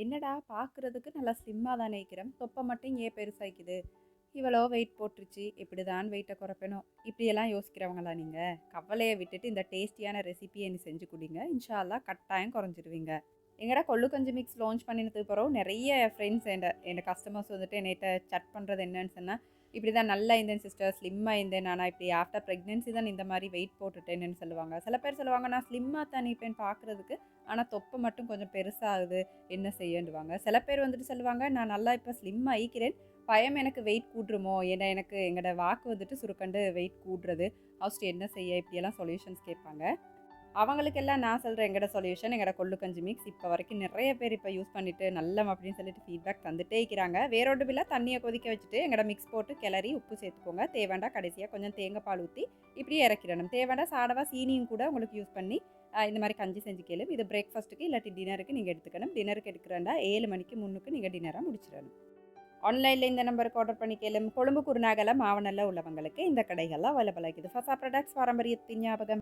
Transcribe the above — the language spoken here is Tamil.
என்னடா பார்க்குறதுக்கு நல்லா ஸ்லிம்மாக தானே இருக்கிறேன், தொப்பை மட்டும் ஏன் பெருசாகிக்குது, இவ்வளோ வெயிட் போட்டுருச்சு, இப்படி தான் வெயிட்டை குறைப்பணும், இப்படியெல்லாம் யோசிக்கிறவங்களா நீங்கள்? கவலையை விட்டுட்டு இந்த டேஸ்டியான ரெசிபியை நீ செஞ்சு குடிங்க, இன்ஷா அல்லாஹ் கட்டாயம் குறைஞ்சிருவீங்க. எங்கடா கொள்ளு கஞ்சி மிக்ஸ் லான்ச் பண்ணினதுக்கு பிறகு நிறைய ஃப்ரெண்ட்ஸ் என் கஸ்டமர்ஸ் வந்துட்டு என்னைட்ட சட் பண்ணுறது என்னன்னு சொன்னால், இப்படி தான் நல்லா இருந்தேன் சிஸ்டர், ஸ்லிம்மாக இருந்தேன், நான் இப்படி ஆஃப்டர் ப்ரெக்னென்சி தான் இந்த மாதிரி வெயிட் போட்டுட்டேன்னு சொல்லுவாங்க. சில பேர் சொல்லுவாங்க நான் ஸ்லிம்மாக தான் இருப்பேன் பார்க்குறதுக்கு, ஆனால் தொப்பை மட்டும் கொஞ்சம் பெருசாகுது, என்ன செய்யண்டுவாங்க. சில பேர் வந்துட்டு சொல்லுவாங்க நான் நல்லா இப்போ ஸ்லிம் ஆகிக்கிறேன், பயம் எனக்கு வெயிட் கூட்டுருமோ, ஏன்னா எனக்கு எங்களோட வாக்கு வந்துட்டு சுருக்கண்டு வெயிட் கூடுறது, ஃபஸ்ட்டு என்ன செய்ய, இப்படியெல்லாம் சொல்யூஷன்ஸ் கேட்பாங்க. அவங்களுக்கெல்லாம் நான் சொல்கிறேன் எங்களோட சொல்யூஷன், எங்களோட கொள்ளு கஞ்சி மிக்ஸ் இப்போ வரைக்கும் நிறைய பேர் இப்போ யூஸ் பண்ணிவிட்டு நல்லம் அப்படின்னு சொல்லிட்டு ஃபீட்பேக் தந்துட்டே இருக்கிறாங்க. வேறோடு பில்ல தண்ணியை கொதிக்க வச்சுட்டு எங்களோட மிக்ஸ் போட்டு கிளறி உப்பு சேர்த்துக்கோங்க, தேவைண்டா கடைசியாக கொஞ்சம் தேங்காய் பால் ஊற்றி இப்படியே இறக்கிடணும். தேவைண்டா சாடவா சீனியும் கூட உங்களுக்கு யூஸ் பண்ணி இந்த மாதிரி கஞ்சி செஞ்சு கேளு. இது பிரேக்ஃபாஸ்ட்டுக்கு இல்லாட்டி டின்னருக்கு நீங்கள் எடுத்துக்கணும். டின்னருக்கு எடுக்கிறேன்டா 7 மணிக்கு முன்னுக்கு நீங்கள் டின்னராக முடிச்சிடணும். ஆன்லைனில் இந்த நம்பருக்கு ஆர்டர் பண்ணி கேளும். கொழும்பு குருநாகல மாவனல்ல உள்ளவங்களுக்கு இந்த கடைகள்லாம் அவைலபிள் ஆகிக்குது. ஃபசா ப்ராடக்ட்ஸ், பாரம்பரியத்தின் ஞாபகம்.